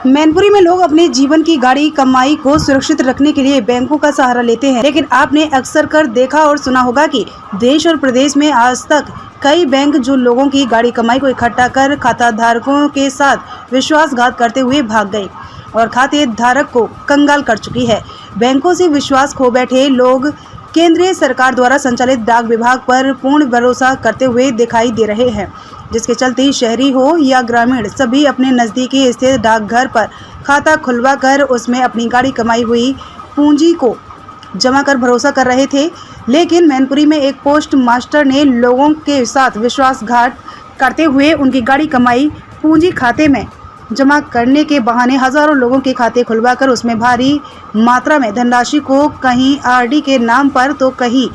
मैनपुरी में लोग अपने जीवन की गाड़ी कमाई को सुरक्षित रखने के लिए बैंकों का सहारा लेते हैं, लेकिन आपने अक्सर कर देखा और सुना होगा कि देश और प्रदेश में आज तक कई बैंक जो लोगों की गाड़ी कमाई को इकट्ठा कर खाता धारकों के साथ विश्वासघात करते हुए भाग गए और खाते धारक को कंगाल कर चुकी है। बैंकों से विश्वास खो बैठे लोग केंद्रीय सरकार द्वारा संचालित डाक विभाग पर पूर्ण भरोसा करते हुए दिखाई दे रहे हैं, जिसके चलते शहरी हो या ग्रामीण सभी अपने नज़दीकी स्थित डाकघर पर खाता खुलवा कर उसमें अपनी गाड़ी कमाई हुई पूंजी को जमा कर भरोसा कर रहे थे। लेकिन मैनपुरी में एक पोस्ट मास्टर ने लोगों के साथ विश्वासघात करते हुए उनकी गाड़ी कमाई पूंजी खाते में जमा करने के बहाने हजारों लोगों के खाते खुलवाकर उसमें भारी मात्रा में धनराशि को कहीं आरडी के नाम पर तो कहीं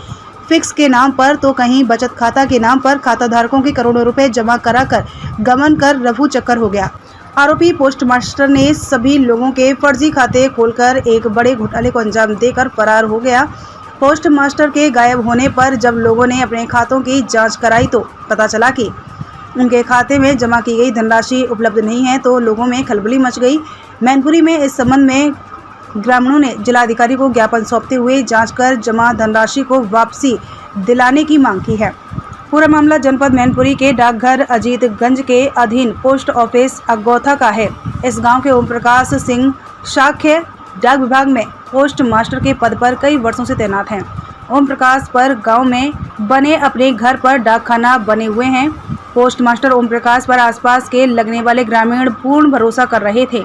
फिक्स के नाम पर तो कहीं बचत खाता के नाम पर खाता धारकों के करोड़ों रुपए जमा कराकर गमन कर रफू चक्कर हो गया। आरोपी पोस्ट मास्टर ने सभी लोगों के फर्जी खाते खोलकर एक बड़े घोटाले को अंजाम देकर फरार हो गया। पोस्ट मास्टर के गायब होने पर जब लोगों ने अपने खातों की जांच कराई तो पता चला कि उनके खाते में जमा की गई धनराशि उपलब्ध नहीं है, तो लोगों में खलबली मच गई। मैनपुरी में इस संबंध में ग्रामीणों ने जिलाधिकारी को ज्ञापन सौंपते हुए जांच कर जमा धनराशि को वापसी दिलाने की मांग की है। पूरा मामला जनपद मैनपुरी के डाकघर अजीतगंज के अधीन पोस्ट ऑफिस अगौथा का है। इस गांव के ओम प्रकाश सिंह शाख्य डाक विभाग में पोस्ट मास्टर के पद पर कई वर्षों से तैनात हैं। ओम प्रकाश पर गांव में बने अपने घर पर डाकखाना बने हुए हैं। पोस्ट मास्टर ओम प्रकाश पर आसपास के लगने वाले ग्रामीण पूर्ण भरोसा कर रहे थे।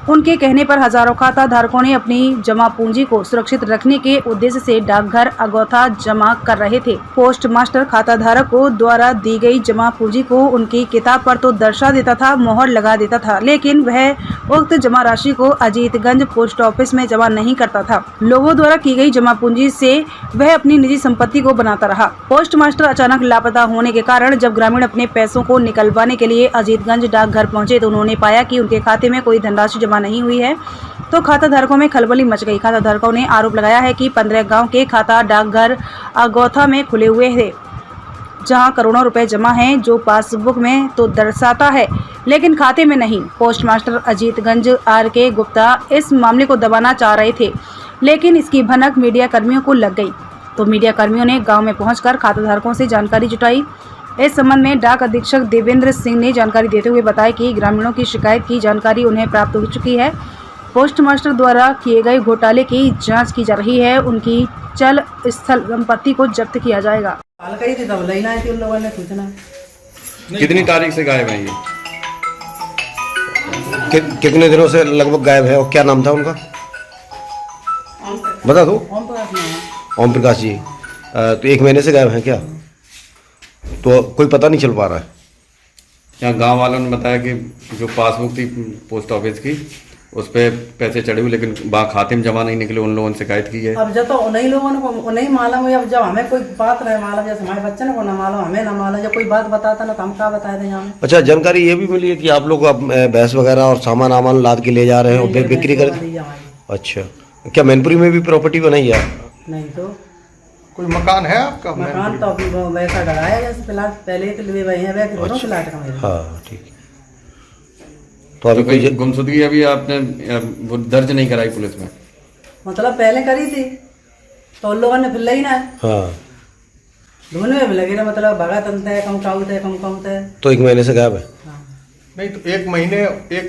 उनके कहने पर हजारों खाता धारकों ने अपनी जमा पूंजी को सुरक्षित रखने के उद्देश्य से डाकघर अगौथा जमा कर रहे थे। पोस्ट मास्टर खाता धारक को द्वारा दी गई जमा पूंजी को उनकी किताब पर तो दर्शा देता था, मोहर लगा देता था, लेकिन वह उक्त जमा राशि को अजीतगंज पोस्ट ऑफिस में जमा नहीं करता था। लोगों द्वारा की गई जमा पूंजी से वह अपनी निजी संपत्ति को बनाता रहा। पोस्ट मास्टर अचानक लापता होने के कारण जब ग्रामीण अपने पैसों को निकलवाने के लिए अजीतगंज डाकघर पहुंचे तो उन्होंने पाया कि उनके खाते में कोई धनराशि जमा नहीं हुई है, तो खाता धारकों में खलबली मच गई। खाता धारकों ने आरोप लगाया है कि 15 गांव के खाता डाकघर अगौथा में खुले हुए थे, जहां करोड़ों रुपए जमा हैं, जो पासबुक में तो दर्शाता है लेकिन खाते में नहीं। Post master Ajitganj RK Gupta इस मामले को दबाना चाह रहे थे, लेकिन इसकी भनक मीडिया कर्मियों को लग गई, तो मीडिया कर्मियों ने गाँव में पहुंचकर खाता धारकों से जानकारी जुटाई। इस संबंध में डाक अधीक्षक देवेंद्र सिंह ने जानकारी देते हुए बताया कि ग्रामीणों की शिकायत की जानकारी उन्हें प्राप्त हो चुकी है। पोस्ट मास्टर द्वारा किए गए घोटाले की जांच की जा रही है। उनकी चल स्थल संपत्ति को जब्त किया जाएगा। कितनी तारीख से गायब है ये? कितने दिनों से लगभग गायब है और क्या नाम था उनका, बता दो। ओम प्रकाश जी। तो 1 महीने से गायब है क्या? तो कोई पता नहीं चल पा रहा है। यहाँ गांव वालों ने बताया कि जो पासबुक थी पोस्ट ऑफिस की उस पे पैसे चढ़े हुए, लेकिन खाते में जमा नहीं निकले। उन लोगों ने शिकायत की है। अब जब तो उन्हीं लोगों को नहीं मालूम है, अब जब हमें कोई बात रहे मालूम, जैसे हमारे बच्चे को ना मालूम, हमें ना मालूम, जब कोई बात बताता ना तो हम क्या बताए थे यहाँ। अच्छा, जानकारी ये भी मिली है कि आप लोग भैंस वगैरह और सामान लाद के ले जा रहे हो, बिक्री कर। अच्छा, क्या मैनपुरी में भी प्रॉपर्टी बनाई है? नहीं तो कोई मकान है आपका? मकान तो अभी वैसा डराया जैसे फिलहाल, पहले के लिए वही है। अच्छा। हाँ ठीक। तो अभी कोई गुमशुदगी अभी आपने वो दर्ज नहीं कराई पुलिस में? मतलब पहले करी थी तो उन लोगों ने फिर ली ना। हाँ, ढूंढने में लगे ना, मतलब भगा तंत्र है, कम काउंट है। तो 1 महीने से गायब है। हाँ। नहीं तो 1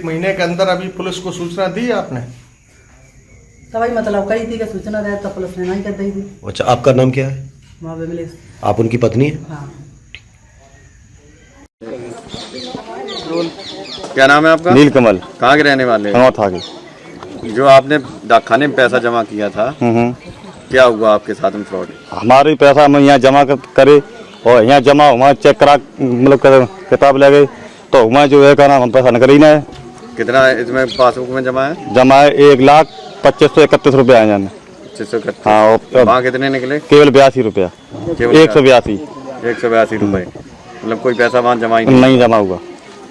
महीने के अंदर अभी पुलिस को सूचना दी आपने? तो भाई मतलब करी थी कि सूचना दे तो पुलिस ने नहीं कर दी थी। अच्छा, आपका नाम क्या है? आप उनकी पत्नी है? हाँ। क्या नाम है आपका? नीलकमल। कहाँ के रहने वाले? था की। जो आपने डाकखाने में पैसा जमा किया था, क्या हुआ आपके साथ में फ्रॉड? हमारे पैसा हम यहाँ जमा करे और यहाँ जमा वहाँ चेक करा, मतलब किताब ले गए तो वहाँ जो है कहना हम पैसा निकल ही ना है। कितना इसमें पासबुक में जमा है? जमा है 1,25,31 रुपये आए जाने। 2531। हाँ। वहाँ कितने निकले? केवल 82 रुपया। 182 रुपये। मतलब कोई पैसा वहाँ जमा ही नहीं जमा हुआ।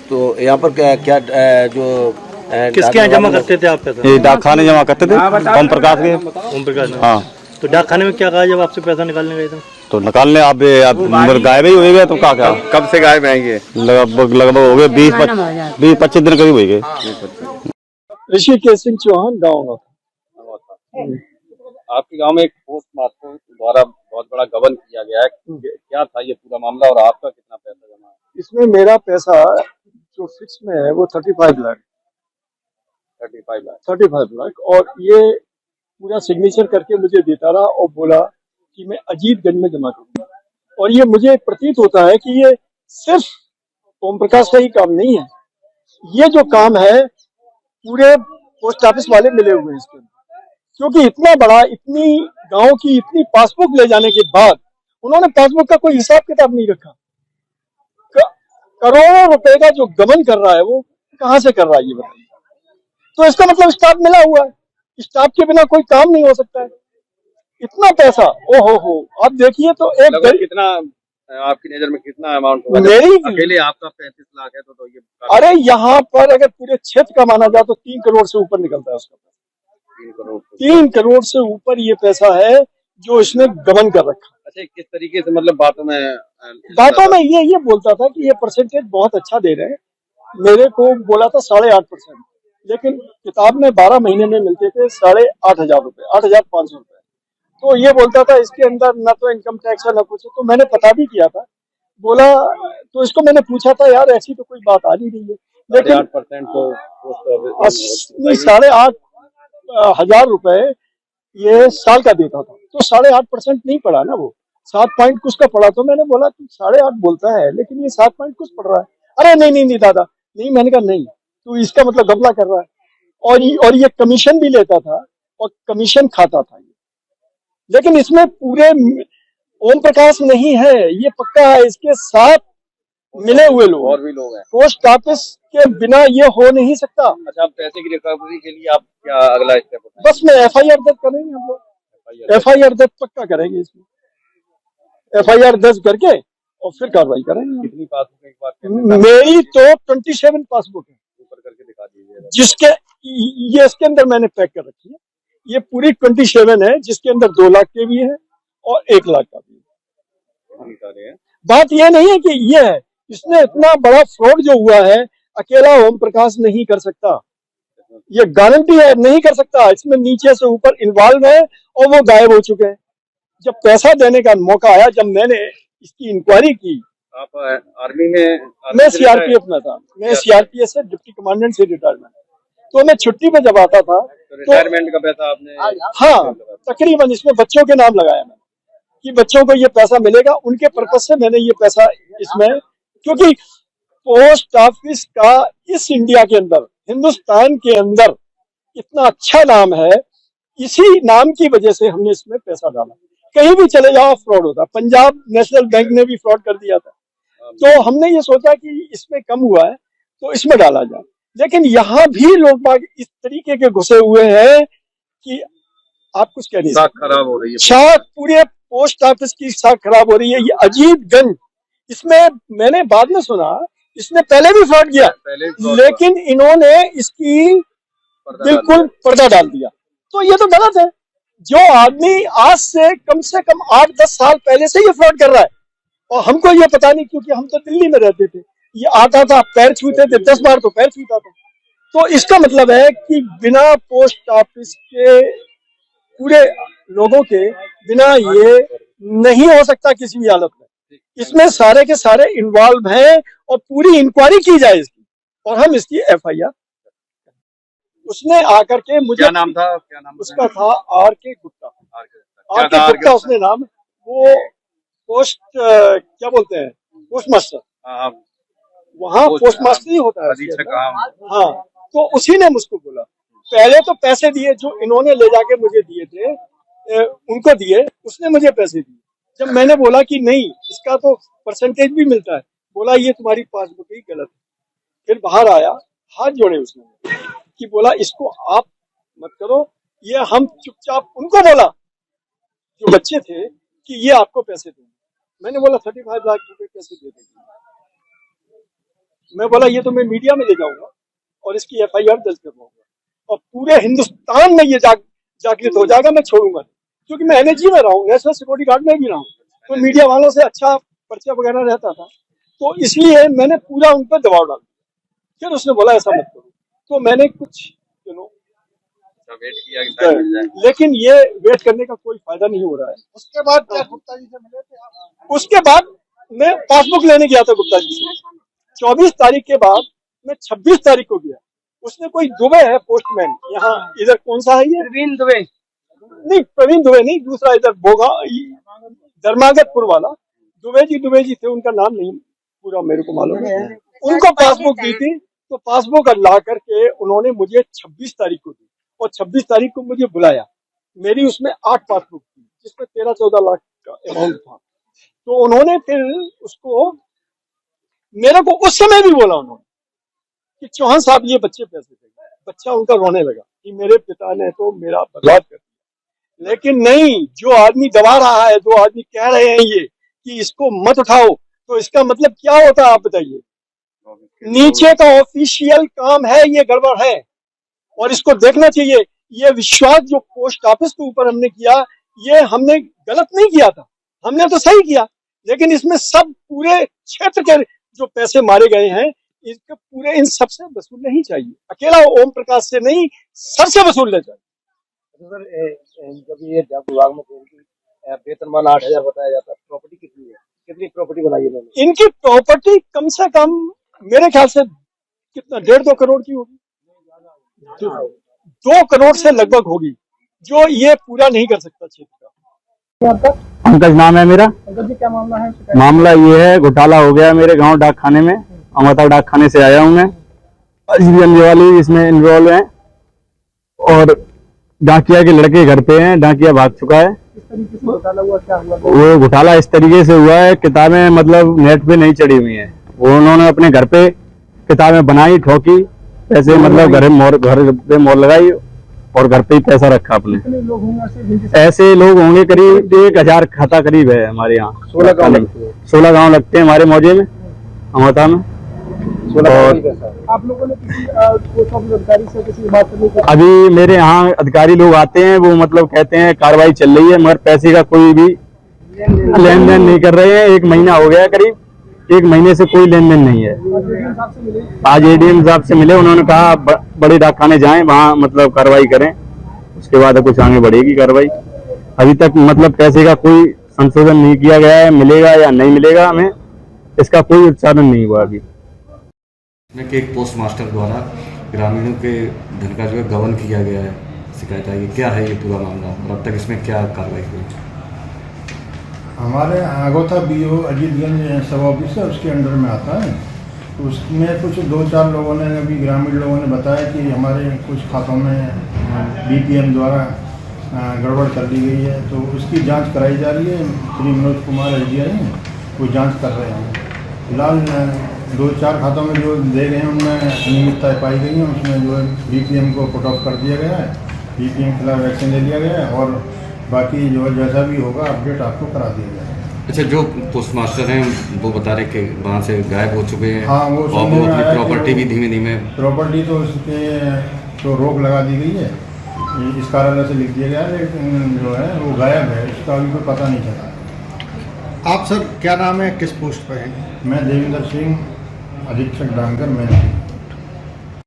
तो यहाँ पर क्या जो किसके यहाँ जमा करते थे आप पैसा? ये डाकखाने जमा करते थे, ओम प्रकाश के। ओम प्रकाश। हाँ। तो डाकखाने में क्या कहा जब आपसे पैसा निकालने गए थे? तो निकालने आप गायब ही हो गए। तो क्या कब से गायब है ये? लगभग हो गए 20-25 दिन करीब हो गए। ऋषिकेश सिंह चौहान गाँव का। आपके गांव में एक पोस्ट मास्टर द्वारा बहुत बड़ा गबन किया गया है, क्या था ये पूरा मामला और आपका कितना पैसा जमा है? इसमें मेरा पैसा जो फिक्स में है वो 35 लाख 35 लाख, और ये पूरा सिग्नेचर करके मुझे देता रहा और बोला कि मैं अजीतगंज में जमा करूंगा। और ये मुझे प्रतीत होता है कि ये सिर्फ ओम प्रकाश का ही काम नहीं है, ये जो काम है पूरे पोस्ट ऑफिस वाले मिले हुए हैं इसके अंदर। क्योंकि इतना बड़ा, इतनी गांव की इतनी पासबुक ले जाने के बाद उन्होंने पासबुक का कोई हिसाब किताब नहीं रखा। करोड़ों रुपए का जो गबन कर रहा है वो कहां से कर रहा है ये बताइए। तो इसका मतलब स्टाफ मिला हुआ है, स्टाफ के बिना कोई काम नहीं हो सकता है। इतना पैसा, हो आप देखिए तो एक कितना आपकी नजर में कितना अमाउंट होगा? मेरी अकेले आपका 35 लाख है तो ये अरे यहाँ पर अगर पूरे क्षेत्र का माना जाए तो 3 करोड़ से ऊपर निकलता है उसका पैसा। 3 करोड़ से ऊपर ये पैसा है जो इसने गबन कर रखा। अच्छा, किस तरीके से, मतलब बातों में ये बोलता था कि ये परसेंटेज बहुत अच्छा दे रहे हैं। मेरे को बोला था 8.5%, लेकिन किताब में 12 महीने में मिलते थे 8,500 रुपए, 8,500 रुपए। तो ये बोलता था इसके अंदर न तो इनकम टैक्स है न कुछ है। तो मैंने पता भी किया था, बोला तो इसको मैंने पूछा था यार ऐसी तो कोई बात आ नहीं रही है, लेकिन 8% तो 8,500 रुपए ये साल का देता था, तो 8.5% नहीं पड़ा ना, वो 7 पॉइंट कुछ का पड़ा। तो मैंने बोला तू 8.5 बोलता है लेकिन ये 7 पॉइंट कुछ पड़ रहा है। अरे नहीं दादा नहीं, मैंने कहा नहीं, तू इसका मतलब घपला कर रहा है। और ये कमीशन भी लेता था और कमीशन खाता था ये। लेकिन इसमें पूरे ओम प्रकाश नहीं है, ये पक्का है, इसके साथ मिले हुए लोग और भी लोग हैं। पोस्ट ऑफिस के बिना ये हो नहीं सकता। अच्छा, आप पैसे की रिकवरी के लिए आप क्या अगला स्टेप होता है? बस में FIR दर्ज करेंगे हम लोग, FIR दर्ज पक्का करेंगे इसमें, FIR दर्ज करके और फिर कार्रवाई करेंगे। कितनी पासबुक की बात कर रहे हैं? मेरी तो 27 पासबुक है, ऊपर करके दिखा दीजिए। जिसके ये इसके अंदर मैंने पैक कर रखी है। ये पूरी 27 है, जिसके अंदर 2 लाख के भी है और 1 लाख का भी है। बात ये नहीं है कि ये है, इसने इतना बड़ा फ्रॉड जो हुआ है अकेला ओम प्रकाश नहीं कर सकता, ये गारंटी है नहीं कर सकता। इसमें नीचे से ऊपर इन्वॉल्व है और वो गायब हो चुके हैं। जब पैसा देने का मौका आया, जब मैंने इसकी इंक्वायरी की, आप आर्मी में? मैं CRPF में था, मैं CRPF से डिप्टी कमांडेंट से रिटायरमेंट। तो मैं छुट्टी पे जब आता था तो रिटायरमेंट का पैसा आपने? हाँ, तकरीबन इसमें बच्चों के नाम लगाया मैंने कि बच्चों को ये पैसा मिलेगा, उनके पर्पज से मैंने ये पैसा इसमें, क्योंकि पोस्ट ऑफिस का इस इंडिया के अंदर, हिंदुस्तान के अंदर इतना अच्छा नाम है, इसी नाम की वजह से हमने इसमें पैसा डाला। कहीं भी चले जाओ फ्रॉड होता। पंजाब नेशनल बैंक ने भी फ्रॉड कर दिया था, तो हमने ये सोचा कि इसमें कम हुआ है तो इसमें डाला जाए। लेकिन यहाँ भी लोग बाग इस तरीके के घुसे हुए हैं कि आप कुछ कह नहीं सकते। साख खराब हो रही है, साख पूरे पोस्ट ऑफिस की साख खराब हो रही है। ये अजीतगंज, इसमें मैंने बाद में सुना इसने पहले भी फ्रॉड किया, लेकिन इन्होंने इसकी बिल्कुल पर्दा डाल दिया। तो ये तो गलत है। जो आदमी आज से कम 8-10 साल पहले से ये फ्रॉड कर रहा है और हमको ये पता नहीं, क्योंकि हम तो दिल्ली में रहते थे, ये आता था पैर छूते थे, 10 बार तो पैर छूता था। तो इसका मतलब है कि बिना पोस्ट ऑफिस के पूरे लोगों के बिना ये नहीं हो सकता किसी भी हालत में। इसमें सारे के सारे इन्वॉल्व हैं और पूरी इंक्वायरी की जाए इसकी, और हम इसकी FIR। उसने आकर के मुझे, क्या नाम था? उसका था RK गुप्ता। RK गुप्ता उसने नाम, वो पोस्ट क्या बोलते हैं, पोस्ट मास्टर, वहाँ पोस्ट मास्टर ही होता है। हाँ, तो उसी ने मुझको बोला, पहले तो पैसे दिए जो इन्होंने ले जाके मुझे दिए थे, उनको दिए, उसने मुझे पैसे दिए। जब मैंने बोला कि नहीं, इसका तो परसेंटेज भी मिलता है, बोला ये तुम्हारी पासबुक ही गलत है। फिर बाहर आया, हाथ जोड़े उसने कि बोला इसको आप मत करो, ये हम चुपचाप, उनको बोला जो बच्चे थे कि ये आपको पैसे देंगे। मैंने बोला 35 लाख रुपए कैसे दे देंगे। मैं बोला ये तो मैं मीडिया में ले जाऊंगा और इसकी FIR दर्ज करवाऊंगा और पूरे हिंदुस्तान में ये जागृत हो जाएगा, मैं छोड़ूंगा। क्योंकि मैं NSG में रहा हूँ, नेशनल सिक्योरिटी गार्ड में भी रहा हूँ, तो मीडिया वालों से अच्छा पर्चा वगैरह रहता था, तो इसलिए मैंने पूरा उन पर दबाव डाल दिया। फिर उसने बोला ऐसा मत करो, तो मैंने कुछ लेकिन ये वेट करने का कोई फायदा नहीं हो रहा है। उसके बाद क्या गुप्ता जी से मिले थे आप? उसके बाद मैं पासबुक लेने गया था गुप्ता जी से। 24 तारीख के बाद मैं 26 तारीख को गया। उसने कोई दुबे है पोस्टमैन, यहाँ इधर कौन सा है ये? प्रवीण दुबे नहीं, प्रवीण दुबे नहीं, दूसरा इधर बोगा धर्मागतपुर वाला दुबे जी थे, उनका नाम नहीं पूरा मेरे को मालूम है। उनको पासबुक दी थी, तो पासबुक ला करके उन्होंने मुझे 26 तारीख को दी और 26 तारीख को मुझे बुलाया। मेरी उसमें 8 पासबुक थी जिसमें 13-14 लाख का अमाउंट था। तो उन्होंने फिर उसको मेरे को उस समय भी बोला उन्होंने कि चौहान साहब ये बच्चे पैसे देंगे। बच्चा उनका रोने लगा कि मेरे पिता ने तो मेरा बर्बाद कर दिया। लेकिन नहीं, जो आदमी दबा रहा है, जो आदमी कह रहे हैं ये कि इसको मत उठाओ, तो इसका मतलब क्या होता है आप बताइए? नीचे का ऑफिशियल काम है, ये गड़बड़ है और इसको देखना चाहिए। ये विश्वास जो पोस्ट ऑफिस के ऊपर हमने किया, ये हमने गलत नहीं किया था, हमने तो सही किया। लेकिन इसमें सब पूरे क्षेत्र के जो पैसे मारे गए हैं, इसके पूरे इन सबसे वसूलने ही चाहिए। अकेला ओम प्रकाश से नहीं, सबसे वसूलने चाहिए। सर जब ये विभाग में वेतनमान 8,000 बताया जाता है, प्रॉपर्टी कितनी है, कितनी प्रॉपर्टी बनाई है मैंने? इनकी प्रॉपर्टी कम से कम मेरे ख्याल से कितना 1.5-2 करोड़ की होगी, 2 करोड़ से लगभग होगी, जो ये पूरा नहीं कर सकता क्षेत्र का। पंकज नाम है मेरा। अंकल जी क्या मामला है? मामला ये है, घोटाला हो गया मेरे गांव डाकखाने में। अमृता डाकखाने से आया हूँ मैं। SBM वाली इसमें इन्वॉल्व है और डाकिया के लड़के घर पे हैं। डाकिया भाग चुका है। किस तरीके से घोटाला हुआ, क्या हुआ? वो घोटाला इस तरीके से हुआ है, किताबें मतलब नेट पे नहीं चढ़ी हुई हैं। वो उन्होंने अपने घर पे किताबें बनाई, ठोकी, पैसे मतलब घर पे मोहर लगाई और घर पे ही पैसा रखा अपने। लोग होंगे ऐसे लोग होंगे करीब 1,000 खाता करीब है हमारे यहाँ। 16 गाँव लगते हैं हमारे मौजे में, अमृता में। और आप लोगों ने किसी पोस्ट ऑफिस अधिकारी से किसी बात करने की? अभी मेरे यहाँ अधिकारी लोग आते हैं, वो मतलब कहते हैं कार्रवाई चल रही है, मगर पैसे का कोई भी लेन देन नहीं कर रहे हैं। 1 महीना हो गया, करीब 1 महीने से कोई लेन देन नहीं है। आज ADM साहब से मिले, उन्होंने कहा बड़े डाकखाने जाएं, वहाँ मतलब कार्रवाई करें, उसके बाद कुछ आगे बढ़ेगी कार्रवाई। अभी तक मतलब पैसे का कोई संशोधन नहीं किया गया है, मिलेगा या नहीं मिलेगा हमें इसका कोई उच्चारण नहीं हुआ अभी। कि एक पोस्ट मास्टर द्वारा ग्रामीणों के धन का जो है गबन किया गया है, शिकायत आई, क्या है ये पूरा मामला और अब तक इसमें क्या कार्रवाई हुई? हमारे आगोता BO अजीतगंज सब ऑफिस है, उसके अंडर में आता है। तो उसमें कुछ 2-4 लोगों ने, अभी ग्रामीण लोगों ने बताया कि हमारे कुछ खातों में BPM द्वारा गड़बड़ कर दी गई है, तो उसकी जांच कराई जा रही है। श्री मनोज कुमार SDI हैं, वो जांच कर रहे हैं। फिलहाल 2-4 खातों में जो दे गए हैं उनमें अनियमितताएँ पाई गई हैं, उसमें जो है BPM को पुट ऑफ कर दिया गया है, BPM के खिलाफ एक्शन ले लिया गया है और बाकी जो जैसा भी होगा अपडेट आपको करा दिया जाएगा। अच्छा, जो पोस्ट मास्टर हैं वो बता रहे कि वहाँ से गायब हो चुके हैं। हाँ, वो और वो अपनी प्रॉपर्टी भी धीमे धीमे प्रॉपर्टी तो उसके तो रोक लगा दी गई है, इस कार्यालय से लिख दिया गया है, लेकिन जो है वो गायब है, इसका अभी कोई पता नहीं चला। आप सर क्या नाम है, किस पोस्ट पर हैं? मैं देवेंद्र सिंह, अधीक्षक डांगर, मैं